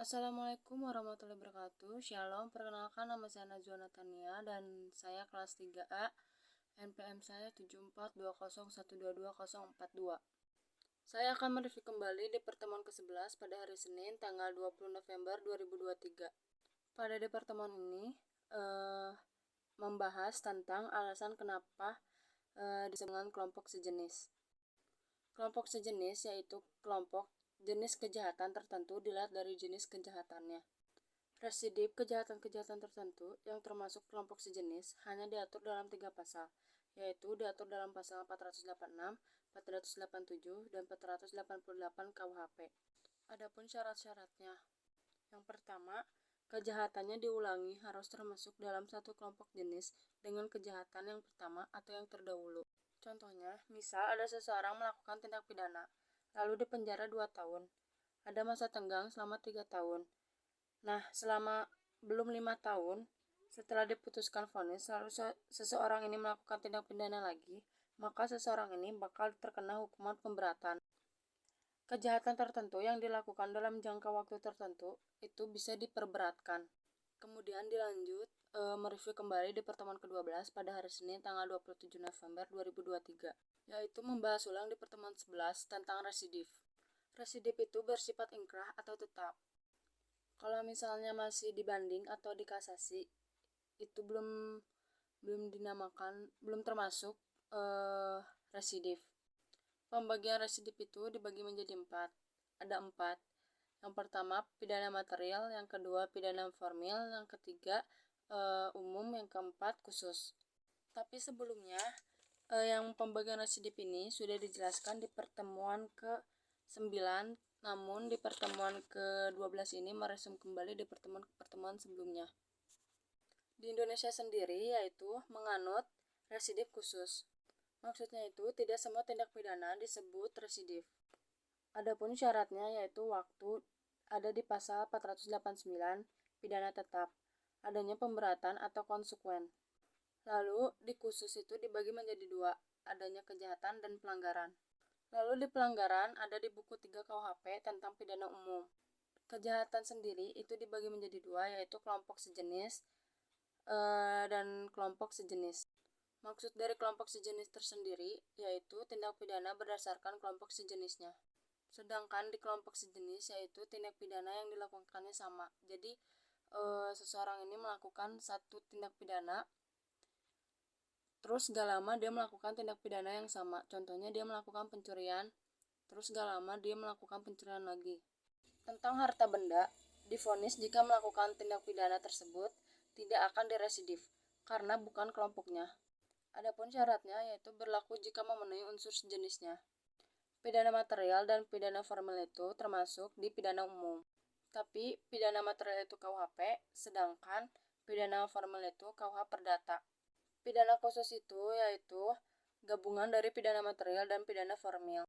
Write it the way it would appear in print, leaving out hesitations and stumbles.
Assalamualaikum warahmatullahi wabarakatuh. Shalom, perkenalkan nama saya Najwa Natania dan saya kelas 3A. NPM saya 7420122042. Saya akan mereview kembali di pertemuan ke-11 pada hari Senin tanggal 20 November 2023. Pada di pertemuan ini membahas tentang alasan kenapa disebut dengan kelompok sejenis. Kelompok sejenis yaitu kelompok jenis kejahatan tertentu dilihat dari jenis kejahatannya. Residip kejahatan-kejahatan tertentu yang termasuk kelompok sejenis hanya diatur dalam 3 pasal, yaitu diatur dalam pasal 486, 487, dan 488 KUHP. Adapun syarat-syaratnya. Yang pertama, kejahatannya diulangi harus termasuk dalam satu kelompok jenis dengan kejahatan yang pertama atau yang terdahulu. Contohnya, misal ada seseorang melakukan tindak pidana, lalu dipenjara 2 tahun. Ada masa tenggang selama 3 tahun. Nah, selama belum 5 tahun, setelah diputuskan vonis, lalu seseorang ini melakukan tindak pidana lagi, maka seseorang ini bakal terkena hukuman pemberatan. Kejahatan tertentu yang dilakukan dalam jangka waktu tertentu itu bisa diperberatkan. Kemudian dilanjut mereview kembali di pertemuan ke-12 pada hari Senin tanggal 27 November 2023, yaitu membahas ulang di pertemuan 11 tentang residif. Residif itu bersifat ingkrah atau tetap. Kalau misalnya masih dibanding atau dikasasi, itu belum termasuk residif. Pembagian residif itu dibagi menjadi 4. Ada 4. Yang pertama pidana material, yang kedua pidana formil, yang ketiga umum, yang keempat khusus. Tapi sebelumnya yang pembagian residip ini sudah dijelaskan di pertemuan ke-9, namun di pertemuan ke-12 ini meresum kembali di pertemuan sebelumnya. Di Indonesia sendiri yaitu menganut residip khusus. Maksudnya itu tidak semua tindak pidana disebut residip. Adapun syaratnya yaitu waktu ada di pasal 489 pidana tetap, adanya pemberatan atau konsekuen. Lalu di khusus itu dibagi menjadi 2, adanya kejahatan dan pelanggaran. Lalu di pelanggaran ada di buku 3 KUHP tentang pidana umum. Kejahatan sendiri itu dibagi menjadi 2, yaitu kelompok sejenis dan kelompok sejenis. Maksud dari kelompok sejenis tersendiri yaitu tindak pidana berdasarkan kelompok sejenisnya. Sedangkan di kelompok sejenis yaitu tindak pidana yang dilakukannya sama. Jadi seseorang ini melakukan satu tindak pidana, terus gak lama dia melakukan tindak pidana yang sama. Contohnya dia melakukan pencurian, terus gak lama dia melakukan pencurian lagi. Tentang harta benda, divonis jika melakukan tindak pidana tersebut tidak akan diresidif karena bukan kelompoknya. Adapun syaratnya yaitu berlaku jika memenuhi unsur sejenisnya. Pidana material dan pidana formil itu termasuk di pidana umum. Tapi pidana material itu KUHP, sedangkan pidana formil itu KUH Perdata. Pidana khusus itu yaitu gabungan dari pidana material dan pidana formil.